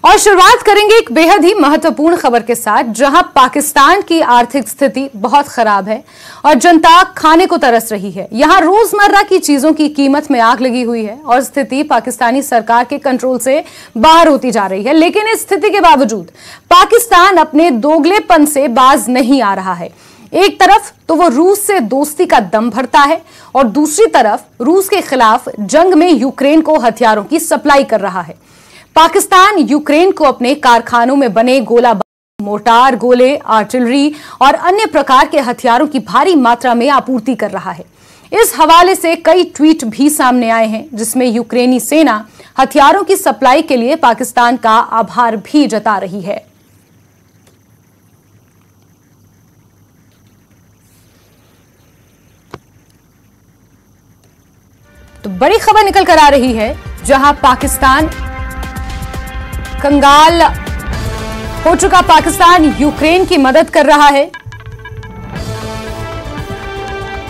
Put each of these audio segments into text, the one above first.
और शुरुआत करेंगे एक बेहद ही महत्वपूर्ण खबर के साथ, जहां पाकिस्तान की आर्थिक स्थिति बहुत खराब है और जनता खाने को तरस रही है। यहां रोजमर्रा की चीजों की कीमत में आग लगी हुई है और स्थिति पाकिस्तानी सरकार के कंट्रोल से बाहर होती जा रही है। लेकिन इस स्थिति के बावजूद पाकिस्तान अपने दोगलेपन से बाज नहीं आ रहा है। एक तरफ तो वो रूस से दोस्ती का दम भरता है और दूसरी तरफ रूस के खिलाफ जंग में यूक्रेन को हथियारों की सप्लाई कर रहा है। पाकिस्तान यूक्रेन को अपने कारखानों में बने गोला बारूद, मोर्टार, गोले, आर्टिलरी और अन्य प्रकार के हथियारों की भारी मात्रा में आपूर्ति कर रहा है। इस हवाले से कई ट्वीट भी सामने आए हैं, जिसमें यूक्रेनी सेना हथियारों की सप्लाई के लिए पाकिस्तान का आभार भी जता रही है। तो बड़ी खबर निकल कर आ रही है, जहां पाकिस्तान कंगाल हो चुका पाकिस्तान यूक्रेन की मदद कर रहा है।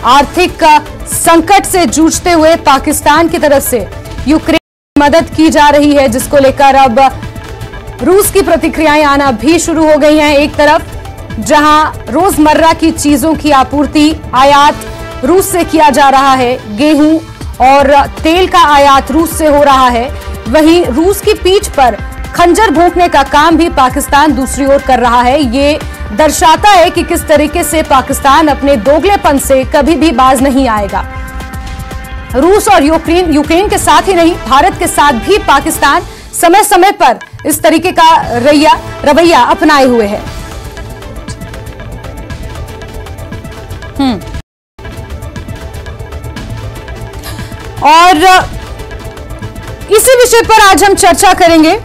आर्थिक संकट से जूझते हुए पाकिस्तान की तरफ से यूक्रेन की मदद की जा रही है, जिसको लेकर अब रूस की प्रतिक्रियाएं आना भी शुरू हो गई हैं। एक तरफ जहां रोजमर्रा की चीजों की आपूर्ति आयात रूस से किया जा रहा है, गेहूं और तेल का आयात रूस से हो रहा है, वहीं रूस की पीठ पर खंजर भोंकने का काम भी पाकिस्तान दूसरी ओर कर रहा है। ये दर्शाता है कि किस तरीके से पाकिस्तान अपने दोगलेपन से कभी भी बाज नहीं आएगा। रूस और यूक्रेन के साथ ही नहीं, भारत के साथ भी पाकिस्तान समय समय पर इस तरीके का रवैया अपनाए हुए है। और इसी विषय पर आज हम चर्चा करेंगे।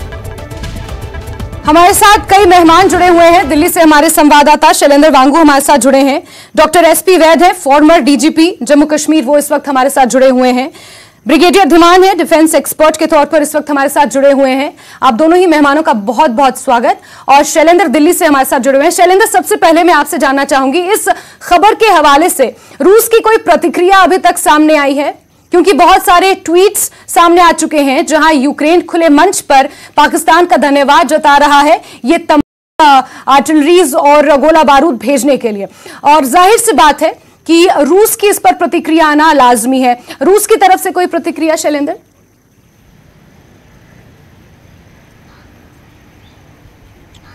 हमारे साथ कई मेहमान जुड़े हुए हैं। दिल्ली से हमारे संवाददाता शैलेंद्र वांगू हमारे साथ जुड़े हैं। डॉक्टर एसपी वैद हैं, फॉर्मर डीजीपी जम्मू कश्मीर, वो इस वक्त हमारे साथ जुड़े हुए हैं। ब्रिगेडियर धीमान है, डिफेंस एक्सपर्ट के तौर पर इस वक्त हमारे साथ जुड़े हुए हैं। आप दोनों ही मेहमानों का बहुत बहुत स्वागत। और शैलेंद्र दिल्ली से हमारे साथ जुड़े हुए हैं। शैलेंद्र, सबसे पहले मैं आपसे जानना चाहूंगी, इस खबर के हवाले से रूस की कोई प्रतिक्रिया अभी तक सामने आई है? क्योंकि बहुत सारे ट्वीट्स सामने आ चुके हैं, जहां यूक्रेन खुले मंच पर पाकिस्तान का धन्यवाद जता रहा है ये तमाम आर्टिलरीज और गोला बारूद भेजने के लिए। और जाहिर सी बात है कि रूस की इस पर प्रतिक्रिया आना लाजमी है। रूस की तरफ से कोई प्रतिक्रिया शैलेंद्र?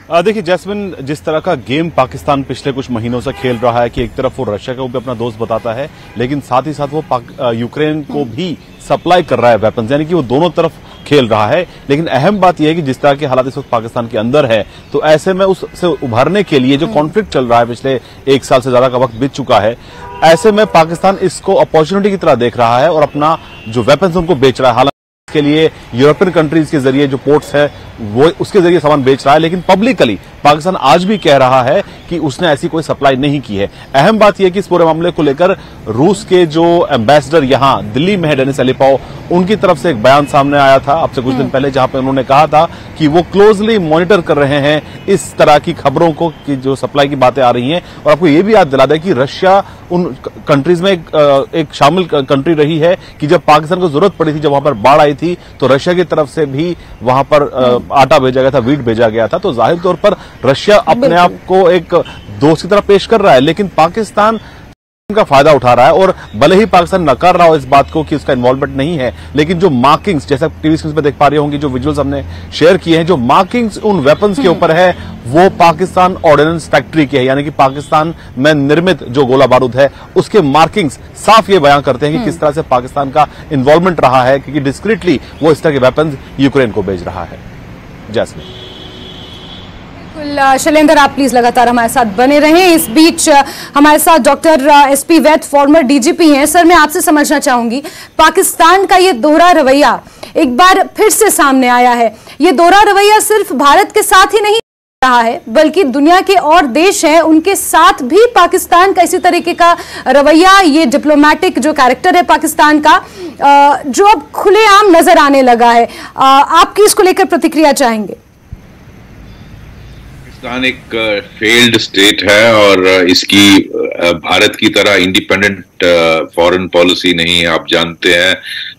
देखिए जैस्मिन, जिस तरह का गेम पाकिस्तान पिछले कुछ महीनों से खेल रहा है कि एक तरफ वो रशिया को भी अपना दोस्त बताता है, लेकिन साथ ही साथ वो यूक्रेन को भी सप्लाई कर रहा है वेपन्स, यानी कि वो दोनों तरफ खेल रहा है। लेकिन अहम बात यह है कि जिस तरह के हालात इस वक्त पाकिस्तान के अंदर है, तो ऐसे में उससे उभरने के लिए जो कॉन्फ्लिक्ट चल रहा है, पिछले 1 साल से ज्यादा का वक्त बीत चुका है, ऐसे में पाकिस्तान इसको अपॉर्चुनिटी की तरह देख रहा है और अपना जो वेपन्स उनको बेच रहा है। हालांकि के लिए यूरोपियन कंट्रीज के जरिए जो पोर्ट्स है वो उसके जरिए सामान बेच रहा है, लेकिन पब्लिकली पाकिस्तान आज भी कह रहा है कि उसने ऐसी कोई सप्लाई नहीं की है। अहम बात यह कि इस पूरे मामले को लेकर रूस के जो एम्बेसडर यहां दिल्ली में है, डेनिस एलिपोव, उनकी तरफ से एक बयान सामने आया था अब से कुछ दिन पहले, जहां पर उन्होंने कहा था कि वो क्लोजली मॉनिटर कर रहे हैं इस तरह की खबरों को कि जो सप्लाई की बातें आ रही हैं। और आपको ये भी याद दिला दें कि रशिया उन कंट्रीज में एक शामिल कंट्री रही है कि जब पाकिस्तान को जरूरत पड़ी थी, जब वहां पर बाढ़ आई थी, तो रशिया की तरफ से भी वहां पर आटा भेजा गया था, वीट भेजा गया था। तो जाहिर तौर पर रशिया अपने आप को एक दोस्त की तरह पेश कर रहा है, लेकिन पाकिस्तान का फायदा उठा रहा है। और भले ही पाकिस्तान नकार रहा हो इस बात को कि उसका इन्वॉल्वमेंट नहीं है, लेकिन जो मार्किंग्स, जैसा टीवी स्क्रीन पर देख पा रही होंगी, जो विजुअल्स हमने शेयर किए हैं, जो मार्किंग्स उन वेपन्स के ऊपर है, वो पाकिस्तान ऑर्डिनेंस फैक्ट्री की है, यानी कि पाकिस्तान में निर्मित जो गोला बारूद है उसके मार्किंग्स साफ ये बयान करते हैं कि किस तरह से पाकिस्तान का इन्वॉल्वमेंट रहा है, क्योंकि डिस्क्रीटली वो इस तरह के वेपन्स यूक्रेन को भेज रहा है। जैस्मिन। शैलेंद्र, आप प्लीज लगातार हमारे साथ बने रहें। इस बीच हमारे साथ डॉक्टर एसपी वैद, फॉर्मर डीजीपी हैं। सर, मैं आपसे समझना चाहूंगी, पाकिस्तान का ये दोहरा रवैया एक बार फिर से सामने आया है। ये दोहरा रवैया सिर्फ भारत के साथ ही नहीं रहा है, बल्कि दुनिया के और देश हैं उनके साथ भी पाकिस्तान का इसी तरीके का रवैया, ये डिप्लोमेटिक जो कैरेक्टर है पाकिस्तान का, जो अब खुलेआम नजर आने लगा है। आपकी इसको लेकर प्रतिक्रिया चाहेंगे? पाकिस्तान एक फेल्ड स्टेट है और इसकी भारत की तरह इंडिपेंडेंट फॉरेन पॉलिसी नहीं है, आप जानते हैं।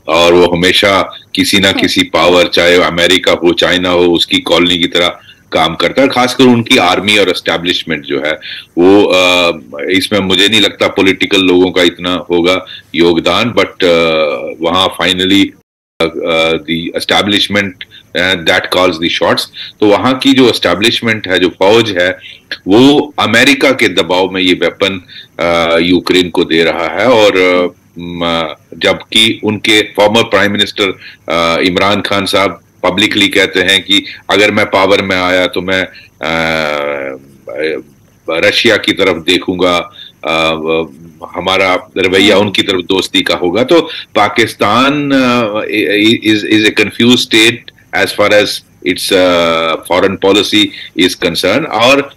और वो हमेशा किसी ना किसी पावर, चाहे अमेरिका हो चाइना हो, उसकी कॉलोनी की तरह काम करता है। खासकर उनकी आर्मी और एस्टेब्लिशमेंट जो है वो इसमें मुझे नहीं लगता पॉलिटिकल लोगों का इतना होगा योगदान, बट वहां finally the establishment that calls the shots. तो वहां की जो एस्टैब्लिशमेंट है, जो फौज है, वो अमेरिका के दबाव में ये वेपन यूक्रेन को दे रहा है। और जबकि उनके former prime minister Imran Khan साहब पब्लिकली कहते हैं कि अगर मैं पावर में आया तो मैं रशिया की तरफ देखूंगा, हमारा रवैया उनकी तरफ दोस्ती का होगा। तो Pakistan is a confuse state as far as its foreign policy is concern. और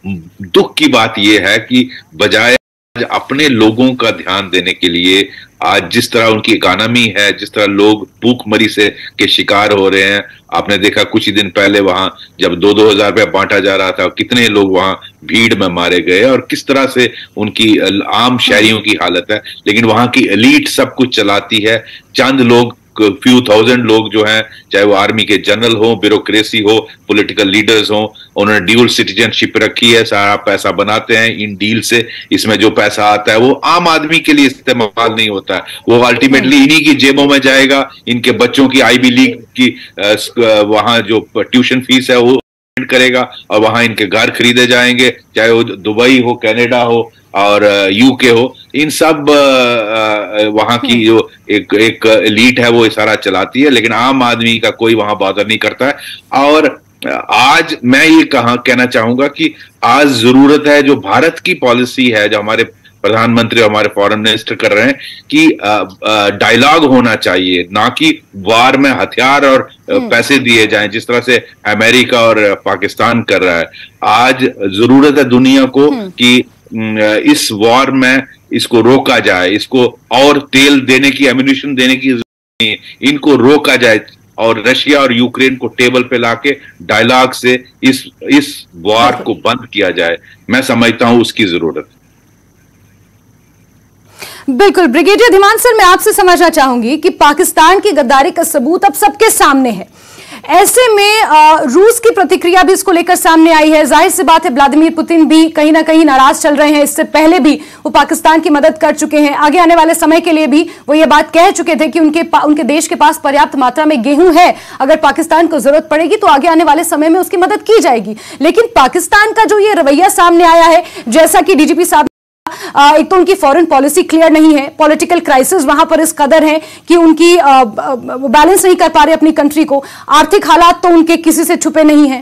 दुख की बात यह है कि बजाय अपने लोगों का ध्यान देने के लिए आज जिस तरह उनकी इकोनॉमी है, जिस तरह लोग भूखमरी से के शिकार हो रहे हैं, आपने देखा कुछ ही दिन पहले वहां जब 2-2 हजार रुपया बांटा जा रहा था, कितने लोग वहां भीड़ में मारे गए और किस तरह से उनकी आम शहरियों की हालत है। लेकिन वहां की एलीट सब कुछ चलाती है, चंद लोग, फ्यू थाउजेंड लोग जो हैं, चाहे वो आर्मी के जनरल हो, ब्यूरोक्रेसी हो, पॉलिटिकल लीडर्स हो, उन्होंने ड्यूल सिटीजनशिप रखी है, सारा पैसा बनाते हैं इन डील से। इसमें जो पैसा आता है वो आम आदमी के लिए इस्तेमाल नहीं होता है, वो अल्टीमेटली इन्हीं की जेबों में जाएगा। इनके बच्चों की आईबी लीग की वहां जो ट्यूशन फीस है वो करेगा और वहां इनके घर खरीदे जाएंगे, चाहे वो दुबई हो, कनाडा हो और यूके हो। इन सब वहां की जो एक एलीट है वो सारा चलाती है, लेकिन आम आदमी का कोई वहां बॉदर नहीं करता है। और आज मैं ये कहना चाहूंगा कि आज जरूरत है, जो भारत की पॉलिसी है, जो हमारे प्रधानमंत्री और हमारे फॉरेन मिनिस्टर कर रहे हैं, कि डायलॉग होना चाहिए, ना कि वार में हथियार और पैसे दिए जाएं जिस तरह से अमेरिका और पाकिस्तान कर रहा है। आज जरूरत है दुनिया को कि इस वॉर में इसको रोका जाए, इसको और तेल देने की, एम्यूनिशन देने की जरूरत नहीं है, इनको रोका जाए और रशिया और यूक्रेन को टेबल पे लाके डायलॉग से इस वॉर को बंद किया जाए। मैं समझता हूं उसकी जरूरत। बिल्कुल ब्रिगेडियर धीमान सर, मैं आपसे समझना चाहूंगी कि पाकिस्तान की गद्दारी का सबूत अब सबके सामने है। ऐसे में रूस की प्रतिक्रिया भी इसको लेकर सामने आई है। जाहिर सी बात है व्लादिमीर पुतिन भी कहीं ना कहीं नाराज चल रहे हैं। इससे पहले भी वो पाकिस्तान की मदद कर चुके हैं, आगे आने वाले समय के लिए भी वो ये बात कह चुके थे कि उनके देश के पास पर्याप्त मात्रा में गेहूं है, अगर पाकिस्तान को जरूरत पड़ेगी तो आगे आने वाले समय में उसकी मदद की जाएगी। लेकिन पाकिस्तान का जो ये रवैया सामने आया है, जैसा कि डीजीपी साहब, एक तो उनकी फॉरेन पॉलिसी क्लियर नहीं है, पॉलिटिकल क्राइसिस वहां पर इस कदर है कि उनकी बैलेंस नहीं कर पा रहे अपनी कंट्री को, आर्थिक हालात तो उनके किसी से छुपे नहीं हैं।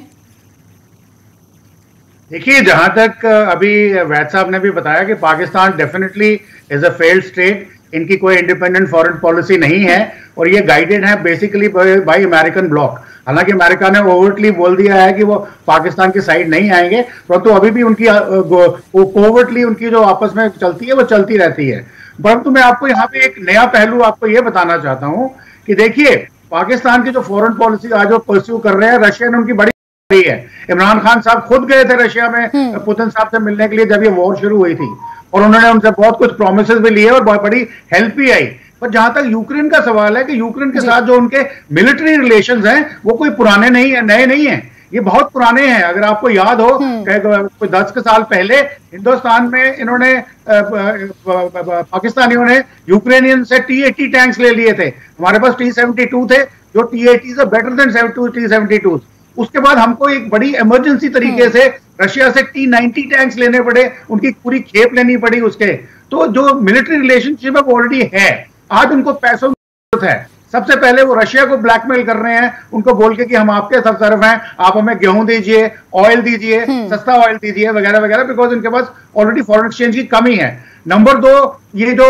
देखिए, जहां तक अभी वैद साहब ने भी बताया कि Pakistan definitely is a failed state, इनकी कोई इंडिपेंडेंट फॉरेन पॉलिसी नहीं है और ये गाइडेड है बेसिकली बाय अमेरिकन ब्लॉक। हालांकि अमेरिका ने ओवरटली बोल दिया है कि वो पाकिस्तान की साइड नहीं आएंगे, परंतु अभी भी उनकी ओवरटली उनकी जो आपस में चलती है वो चलती रहती है। परंतु मैं आपको यहाँ पे एक नया पहलू आपको ये बताना चाहता हूँ कि देखिए, पाकिस्तान की जो फॉरेन पॉलिसी आज वो परस्यू कर रहे हैं, रशिया ने उनकी बड़ी है। इमरान खान साहब खुद गए थे रशिया में पुतिन साहब से मिलने के लिए जब ये वॉर शुरू हुई थी, और उन्होंने उनसे बहुत कुछ प्रोमिसेस भी लिए और बहुत बड़ी हेल्प भी आई। पर जहां तक यूक्रेन का सवाल है कि यूक्रेन के साथ जो उनके मिलिट्री रिलेशंस हैं वो कोई पुराने नहीं है, नए नहीं है, ये बहुत पुराने हैं। अगर आपको याद हो कोई 10 साल पहले हिंदुस्तान में इन्होंने पाकिस्तानियों ने यूक्रेनियन से T-80 टैंक्स ले लिए थे। हमारे पास T-72 थे जो T-80 से बेटर देन T-72। उसके बाद हमको एक बड़ी इमरजेंसी तरीके से रशिया से T-90 टैंक्स लेने पड़े, उनकी पूरी खेप लेनी पड़ी उसके। तो जो मिलिट्री रिलेशनशिप है वो ऑलरेडी है। आज उनको पैसों की जरूरत है। सबसे पहले वो रशिया को ब्लैकमेल कर रहे हैं, उनको बोल के कि हम आपके तरफ हैं, आप हमें गेहूं दीजिए, ऑयल दीजिए, सस्ता ऑयल दीजिए वगैरह वगैरह, बिकॉज उनके पास ऑलरेडी फॉरेन एक्सचेंज की कमी है। नंबर 2, ये जो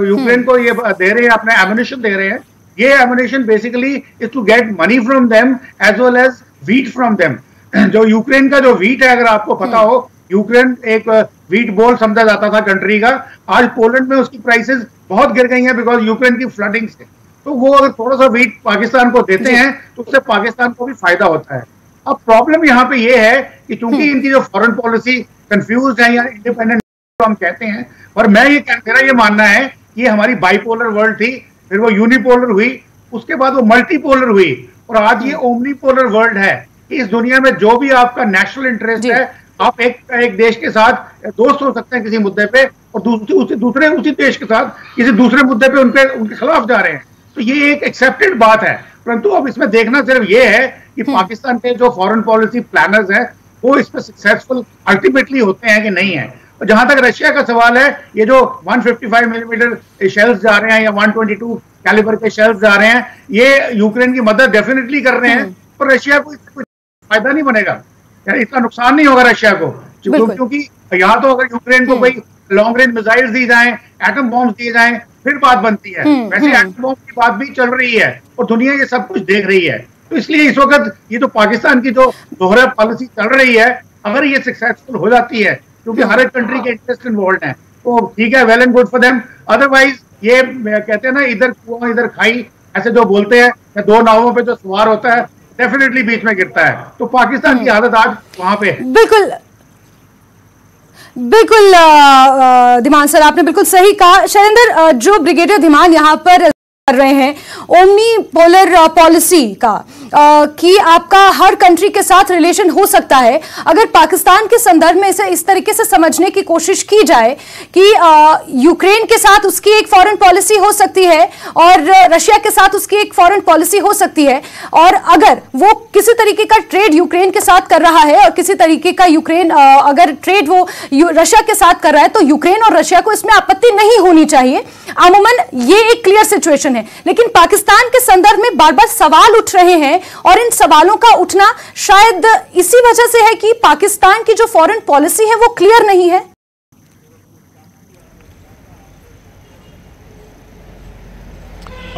यूक्रेन को ये दे रहे हैं, अपने एमुनिशन दे रहे हैं, ये ammunition basically is to get money from them as well as wheat from them. जो यूक्रेन का जो वीट है, अगर आपको पता हो, यूक्रेन एक वीट बोल समझा जाता था कंट्री का, आज पोलैंड में उसकी प्राइसेस बहुत गिर गई हैं बिकॉज यूक्रेन की फ्लडिंग से। तो वो अगर थोड़ा सा वीट पाकिस्तान को देते हैं तो उससे पाकिस्तान को भी फायदा होता है। अब प्रॉब्लम यहाँ पे ये है कि चूंकि इनकी जो फॉरेन पॉलिसी कंफ्यूज है या इंडिपेंडेंट हम कहते हैं, और मेरा ये मानना है कि ये हमारी बाइपोलर वर्ल्ड थी, फिर वो यूनिपोलर हुई, उसके बाद वो मल्टीपोलर हुई, और आज ये ओमनीपोलर वर्ल्ड है। इस दुनिया में जो भी आपका नेशनल इंटरेस्ट है, आप एक देश के साथ दोस्त हो सकते हैं किसी मुद्दे पे, और उसी देश के साथ किसी दूसरे मुद्दे पे उनके खिलाफ जा रहे हैं। तो ये एक एक्सेप्टेड बात है, परंतु अब इसमें देखना सिर्फ ये है कि पाकिस्तान के जो फॉरेन पॉलिसी प्लानर्स हैं वो इस पर सक्सेसफुल अल्टीमेटली होते हैं कि नहीं है। और जहां तक रशिया का सवाल है, ये जो 155 मिलीमीटर शेल्स जा रहे हैं या 122 कैलिबर के शेल्स जा रहे हैं, ये यूक्रेन की मदद डेफिनेटली कर रहे हैं, पर रशिया को इससे कोई फायदा नहीं बनेगा, इतना नुकसान नहीं होगा रशिया को, क्योंकि यहाँ तो अगर यूक्रेन को कोई लॉन्ग रेंज मिसाइल्स दी जाएं, एटम बॉम्ब दिए जाएं, फिर बात बनती है। वैसे एटम बॉम्ब की बात भी चल रही है और दुनिया ये सब कुछ देख रही है। तो इसलिए इस वक्त ये तो पाकिस्तान की जो दोहरा पॉलिसी चल रही है, अगर ये सक्सेसफुल हो जाती है, क्योंकि हर एक कंट्री के इंटरेस्ट इन्वॉल्व है, तो ठीक है, well and good for them. Otherwise ये कहते हैं ना, इधर कुआं इधर खाई, ऐसे जो बोलते हैं, दो नावों पे जो सवार होता है डेफिनेटली बीच में गिरता है। तो पाकिस्तान की हालत आज वहां पे है। बिल्कुल बिल्कुल धीमान सर, आपने बिल्कुल सही कहा। शैलेंद्र, जो ब्रिगेडियर धीमान यहाँ पर कर रहे हैं ओमनी पोलर पॉलिसी का, कि आपका हर कंट्री के साथ रिलेशन हो सकता है, अगर पाकिस्तान के संदर्भ में इसे इस तरीके से समझने की कोशिश की जाए कि यूक्रेन के साथ उसकी एक फॉरेन पॉलिसी हो सकती है और रशिया के साथ उसकी एक फॉरेन पॉलिसी हो सकती है, और अगर वो किसी तरीके का ट्रेड यूक्रेन के साथ कर रहा है और किसी तरीके का यूक्रेन अगर ट्रेड वो रशिया के साथ कर रहा है, तो यूक्रेन और रशिया को इसमें आपत्ति नहीं होनी चाहिए। अमूमन ये एक क्लियर सिचुएशन है, लेकिन पाकिस्तान के संदर्भ में बार बार सवाल उठ रहे हैं, और इन सवालों का उठना शायद इसी वजह से है कि पाकिस्तान की जो फॉरेन पॉलिसी है वो क्लियर नहीं है।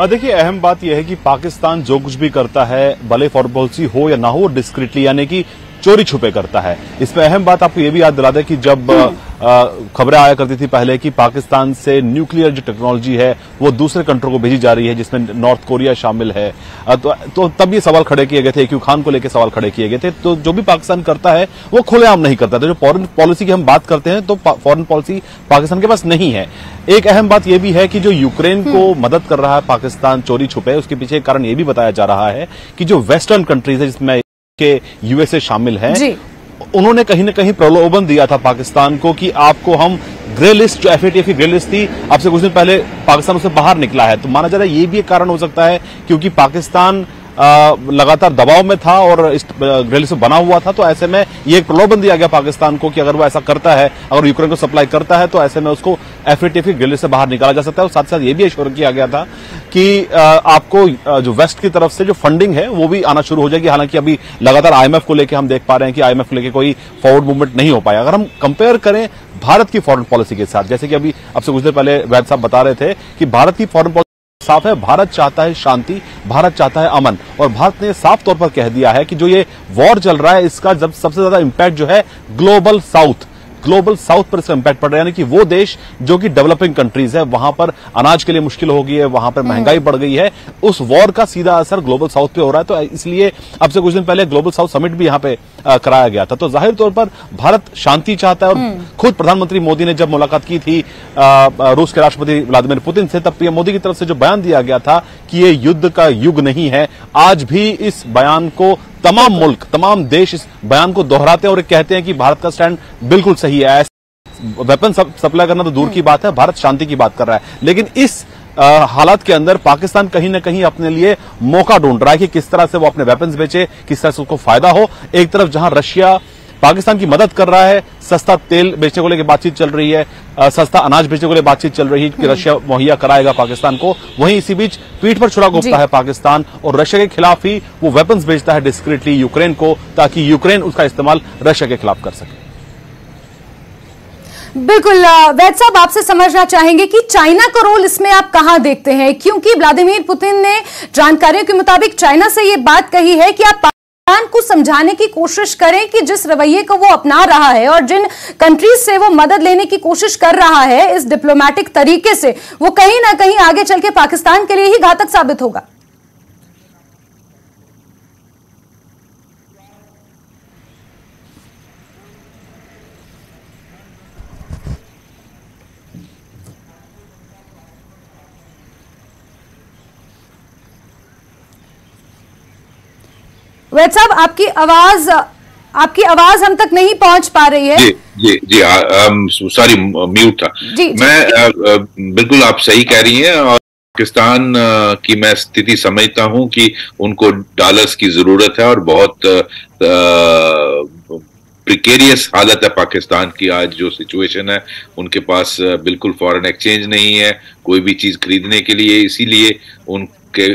देखिए, अहम बात यह है कि पाकिस्तान जो कुछ भी करता है, भले फॉरेन पॉलिसी हो या ना हो, डिस्क्रीटली यानी कि चोरी छुपे करता है। इसमें अहम बात आपको यह भी याद दिला दें कि जब खबरें आया करती थी पहले कि पाकिस्तान से न्यूक्लियर जो टेक्नोलॉजी है वो दूसरे कंट्रों को भेजी जा रही है, जिसमें नॉर्थ कोरिया शामिल है, तो तब ये सवाल खड़े किए गए थे, एक्यू खान को लेकर सवाल खड़े किए गए थे। तो जो भी पाकिस्तान करता है वो खुलेआम नहीं करता था। जो फॉरेन पॉलिसी की हम बात करते हैं, तो फॉरेन पॉलिसी पाकिस्तान के पास नहीं है। एक अहम बात यह भी है कि जो यूक्रेन को मदद कर रहा है पाकिस्तान चोरी छुपे, उसके पीछे एक कारण यह भी बताया जा रहा है कि जो वेस्टर्न कंट्रीज है, जिसमें के यूएसए शामिल है, उन्होंने कहीं ना कहीं प्रलोभन दिया था पाकिस्तान को कि आपको हम ग्रे लिस्ट, जो एफएटीएफ की ग्रे लिस्ट थी, आपसे कुछ दिन पहले पाकिस्तान उससे बाहर निकला है। तो माना जा रहा है ये भी एक कारण हो सकता है, क्योंकि पाकिस्तान लगातार दबाव में था और इस ग्रे लिस्ट बना हुआ था। तो ऐसे में ये एक प्रलोभन दिया गया पाकिस्तान को कि अगर वो ऐसा करता है, अगर यूक्रेन को सप्लाई करता है, तो ऐसे में उसको एफएटीएफ की ग्रे लिस्ट से बाहर निकाला जा सकता है। और साथ साथ ये भी एश्योर किया गया था कि आपको जो वेस्ट की तरफ से जो फंडिंग है वो भी आना शुरू हो जाएगी। हालांकि अभी लगातार आईएमएफ को लेकर हम देख पा रहे हैं कि आईएमएफ को लेकर कोई फॉरवर्ड मूवमेंट नहीं हो पाया। अगर हम कंपेयर करें भारत की फॉरेन पॉलिसी के साथ, जैसे कि अभी आपसे कुछ देर पहले वैद साहब बता रहे थे कि भारत की फॉरेन पॉलिसी साफ है, भारत चाहता है शांति, भारत चाहता है अमन, और भारत ने साफ तौर पर कह दिया है कि जो ये वॉर चल रहा है, इसका जब सबसे ज्यादा इंपैक्ट जो है ग्लोबल साउथ पर इसका इंपैक्ट पड़ रहा है। यानी कि वो देश जो कि डेवलपिंग कंट्रीज है, वहां पर अनाज के लिए मुश्किल हो गई है, वहां पर महंगाई बढ़ गई है, उस वॉर का सीधा असर ग्लोबल साउथ पे हो रहा है। तो इसलिए अब से कुछ दिन पहले ग्लोबल साउथ समिट भी यहां पे कराया गया था। तो जाहिर तौर पर भारत शांति चाहता है, और खुद प्रधानमंत्री मोदी ने जब मुलाकात की थी रूस के राष्ट्रपति व्लादिमीर पुतिन से, तब पीएम मोदी की तरफ से जो बयान दिया गया था कि ये युद्ध का युग नहीं है, आज भी इस बयान को तमाम मुल्क, तमाम देश इस बयान को दोहराते हैं और कहते हैं कि भारत का स्टैंड बिल्कुल सही है। वेपन सप्लाई करना तो दूर की बात है, भारत शांति की बात कर रहा है। लेकिन इस हालात के अंदर पाकिस्तान कहीं ना कहीं अपने लिए मौका ढूंढ रहा है कि किस तरह से वो अपने वेपन्स बेचे, किस तरह से उसको फायदा हो। एक तरफ जहां रशिया पाकिस्तान की मदद कर रहा है, सस्ता तेल बेचने को लेकर बातचीत चल रही है, सस्ता अनाज बेचने को लेकर बातचीत चल रही है कि रशिया मुहैया कराएगा पाकिस्तान को, वहीं इसी बीच पीठ पर छुरा घोंपता है पाकिस्तान और रशिया के खिलाफ ही वो वेपन्स बेचता है डिस्क्रीटली यूक्रेन को, ताकि यूक्रेन उसका इस्तेमाल रशिया के खिलाफ कर सके। बिल्कुल, वैद साहब आपसे समझना चाहेंगे कि चाइना का रोल इसमें आप कहां देखते हैं, क्योंकि व्लादिमीर पुतिन ने जानकारियों के मुताबिक चाइना से ये बात कही है कि आप पाकिस्तान को समझाने की कोशिश करें कि जिस रवैये को वो अपना रहा है और जिन कंट्रीज से वो मदद लेने की कोशिश कर रहा है इस डिप्लोमेटिक तरीके से, वो कहीं ना कहीं आगे चल के पाकिस्तान के लिए ही घातक साबित होगा। वैद साहब, आपकी आवाज हम तक नहीं पहुंच पा रही है। जी सॉरी, म्यूट था। मैं बिल्कुल आप सही कह रही हैं, और पाकिस्तान की मैं स्थिति समझता हूं कि उनको डॉलर्स की जरूरत है, और बहुत प्रिकेरियस हालत है पाकिस्तान की। आज जो सिचुएशन है, उनके पास बिल्कुल फॉरेन एक्सचेंज नहीं है कोई भी चीज खरीदने के लिए, इसीलिए उनके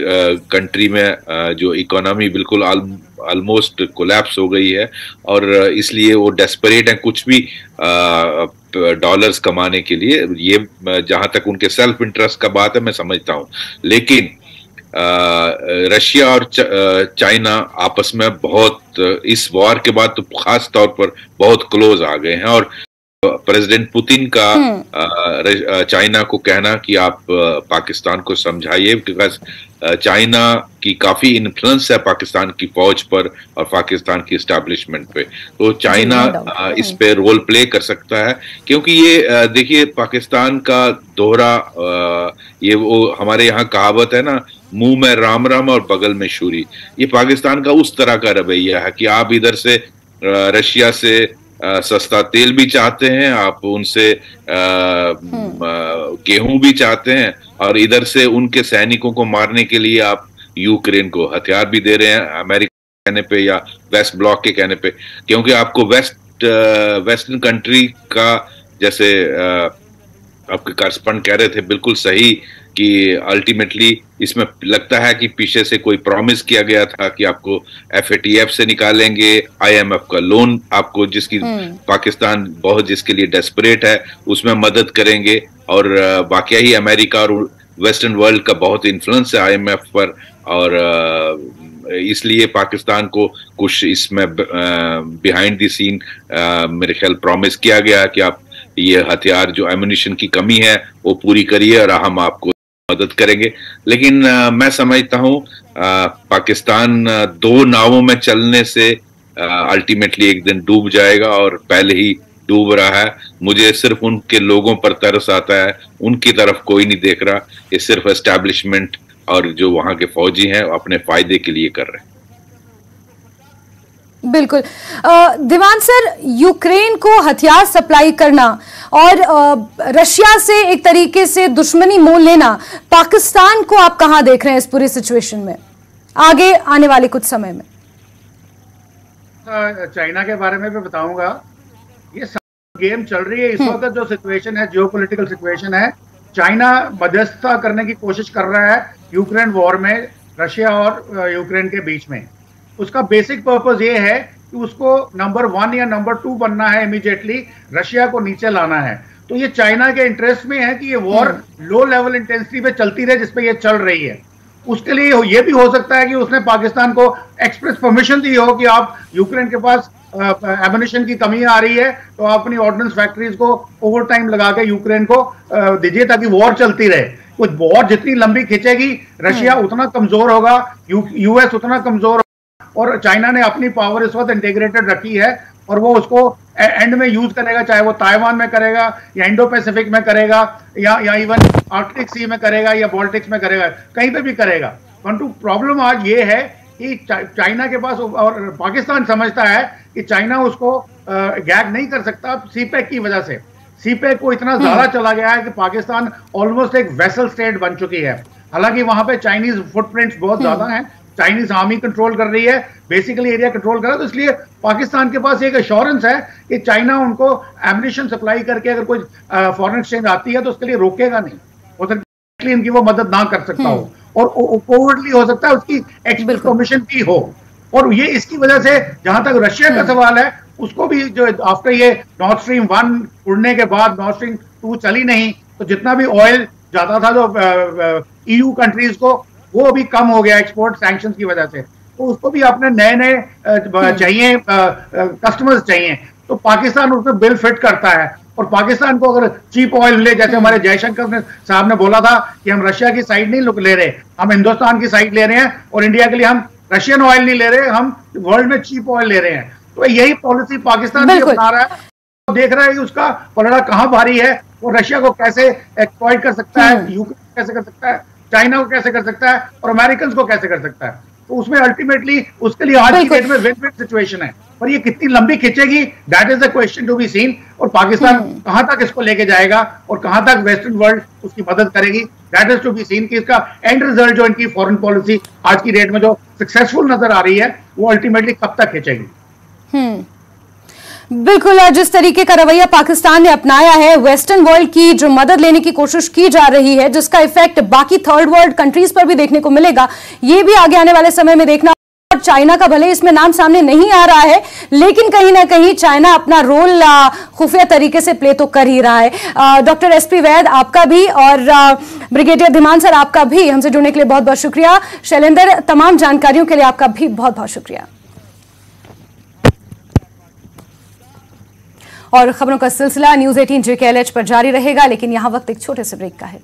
कंट्री में जो इकोनॉमी बिल्कुल ऑलमोस्ट कोलैप्स हो गई है, और इसलिए वो डेस्परेट हैं कुछ भी डॉलर्स कमाने के लिए। ये जहां तक उनके सेल्फ इंटरेस्ट का बात है, मैं समझता हूं, लेकिन रशिया और चाइना आपस में बहुत इस वॉर के बाद तो खास तौर पर बहुत क्लोज आ गए हैं, और प्रेसिडेंट पुतिन का चाइना को कहना कि आप पाकिस्तान को समझाइए, बिकॉज चाइना की काफी इन्फ्लुएंस है पाकिस्तान की फौज पर और पाकिस्तान की एस्टैब्लिशमेंट पे, तो चाइना इस पे रोल प्ले कर सकता है। क्योंकि ये देखिए, पाकिस्तान का दोहरा, ये वो हमारे यहाँ कहावत है ना, मुंह में राम राम और बगल में छुरी, ये पाकिस्तान का उस तरह का रवैया है कि आप इधर से रशिया से सस्ता तेल भी चाहते हैं, आप उनसे गेहूं भी चाहते हैं, और इधर से उनके सैनिकों को मारने के लिए आप यूक्रेन को हथियार भी दे रहे हैं, अमेरिका के कहने पे या वेस्ट ब्लॉक के कहने पे। क्योंकि आपको वेस्टर्न कंट्री का, जैसे आपके करस्पॉन्डेंट कह रहे थे बिल्कुल सही, कि अल्टीमेटली इसमें लगता है कि पीछे से कोई प्रॉमिस किया गया था कि आपको FATF से निकालेंगे, IMF का लोन आपको, जिसकी पाकिस्तान बहुत जिसके लिए डेस्परेट है, उसमें मदद करेंगे, और वाकई ही अमेरिका और वेस्टर्न वर्ल्ड का बहुत इन्फ्लुएंस है IMF पर, और इसलिए पाकिस्तान को कुछ इसमें बिहाइंड द सीन मेरे ख्याल प्रॉमिस किया गया कि आप ये हथियार, जो एम्युनिशन की कमी है वो पूरी करिए और हम आपको मदद करेंगे। लेकिन मैं समझता हूं पाकिस्तान दो नावों में चलने से अल्टीमेटली एक दिन डूब जाएगा, और पहले ही डूब रहा है। मुझे सिर्फ उनके लोगों पर तरस आता है, उनकी तरफ कोई नहीं देख रहा। ये सिर्फ एस्टैब्लिशमेंट और जो वहां के फौजी हैं अपने फायदे के लिए कर रहे हैं। बिल्कुल। दीवान सर, यूक्रेन को हथियार सप्लाई करना और रशिया से एक तरीके से दुश्मनी मोल लेना, पाकिस्तान को आप कहां देख रहे हैं इस पूरी सिचुएशन में आगे आने वाले कुछ समय में? चाइना के बारे में भी बताऊंगा। ये गेम चल रही है इस वक्त, जो सिचुएशन है, जियोपॉलिटिकल सिचुएशन है, चाइना मध्यस्थता करने की कोशिश कर रहा है यूक्रेन वॉर में, रशिया और यूक्रेन के बीच में। उसका बेसिक पर्पस ये है कि उसको नंबर 1 या नंबर 2 बनना है, इमीडिएटली रशिया को नीचे लाना है। तो ये चाइना के इंटरेस्ट में है कि ये वॉर लो लेवल इंटेंसिटी पे चलती रहे जिसपे ये चल रही है। उसके लिए ये भी हो सकता है कि उसने पाकिस्तान को एक्सप्रेस परमिशन दी हो कि आप यूक्रेन के पास एम्युनिशन की कमी आ रही है, तो आप अपनी ऑर्डिनेंस फैक्ट्रीज को ओवर टाइम लगा के यूक्रेन को दीजिए, ताकि वॉर चलती रहे। कुछ वॉर जितनी लंबी खिंचेगी, रशिया उतना कमजोर होगा, यूएस उतना कमजोर, और चाइना ने अपनी पावर इस वक्त इंटीग्रेटेड रखी है, और वो उसको एंड में यूज करेगा, चाहे वो ताइवान में करेगा या इंडो पैसिफिक में करेगा या इवन आर्कटिक सी में करेगा या बाल्टिक्स में करेगा, कहीं पे भी करेगा। परंतु प्रॉब्लम आज ये है कि चाइना के पास, और पाकिस्तान समझता है कि चाइना उसको गैग नहीं कर सकता सीपैक की वजह से। सीपैक को इतना ज्यादा चला गया है कि पाकिस्तान ऑलमोस्ट एक वेसल स्टेट बन चुकी है। हालांकि वहां पे चाइनीज फुटप्रिंट्स बहुत ज्यादा हैं, चाइनीज आर्मी कंट्रोल कर रही है, बेसिकली एरिया कंट्रोल कर रहा है, तो इसलिए पाकिस्तान के पास एक एश्योरेंस है कि चाइना उनको एम्युनिशन सप्लाई करके अगर कोई फॉरेन एक्सचेंज आती है तो उसके लिए रोकेगा नहीं, हो सकता है इनकी वो मदद ना कर सकता हो, और कोवर्डली हो सकता है उसकी एक्सप्रेस परमिशन भी हो। और ये इसकी वजह से, जहां तक रशिया का सवाल है, उसको भी जो आफ्टर ये नॉर्थ स्ट्रीम 1 उड़ने के बाद नॉर्थ स्ट्रीम 2 चली नहीं, तो जितना भी ऑयल जाता था जो EU कंट्रीज को, वो अभी कम हो गया एक्सपोर्ट सैंक्शंस की वजह से। तो उसको भी अपने नए चाहिए, कस्टमर्स चाहिए, तो पाकिस्तान उसमें बिल फिट करता है। और पाकिस्तान को अगर चीप ऑयल मिले, जैसे हमारे जयशंकर साहब ने बोला था कि हम रशिया की साइड नहीं ले रहे, हम हिंदुस्तान की साइड ले रहे हैं, और इंडिया के लिए हम रशियन ऑयल नहीं ले रहे, हम वर्ल्ड में चीप ऑयल ले रहे हैं। तो यही पॉलिसी पाकिस्तान भी अपना रहा है, वो देख रहा है कि उसका पलड़ा कहाँ भारी है, वो रशिया को कैसे एक्सप्लॉइट कर सकता है, यूक्रेन कैसे कर सकता है, चाइना को कैसे कर सकता है, और अमेरिकन को कैसे कर सकता है। तो उसमें अल्टीमेटली उसके लिए आज की डेट में विन विन सिचुएशन है। पर ये कितनी लंबी खिंचेगी, that is the question to be seen. और पाकिस्तान कहां तक इसको लेके जाएगा और कहां तक वेस्टर्न वर्ल्ड उसकी मदद करेगी, that is to be seen कि इसका एंड रिजल्ट जो इनकी फॉरेन पॉलिसी आज की डेट में जो सक्सेसफुल नजर आ रही है वो अल्टीमेटली कब तक खिंचेगी। बिल्कुल, जिस तरीके का रवैया पाकिस्तान ने अपनाया है, वेस्टर्न वर्ल्ड की जो मदद लेने की कोशिश की जा रही है, जिसका इफेक्ट बाकी थर्ड वर्ल्ड कंट्रीज पर भी देखने को मिलेगा, ये भी आगे आने वाले समय में देखना। चाइना का भले इसमें नाम सामने नहीं आ रहा है, लेकिन कहीं ना कहीं चाइना अपना रोल खुफिया तरीके से प्ले तो कर ही रहा है। डॉक्टर एसपी वैद, आपका भी और ब्रिगेडियर धीमान सर, आपका भी हमसे जुड़ने के लिए बहुत बहुत शुक्रिया। शैलेंद्र, तमाम जानकारियों के लिए आपका भी बहुत बहुत शुक्रिया। और खबरों का सिलसिला न्यूज़ 18 JKLH पर जारी रहेगा, लेकिन यहां वक्त एक छोटे से ब्रेक का है।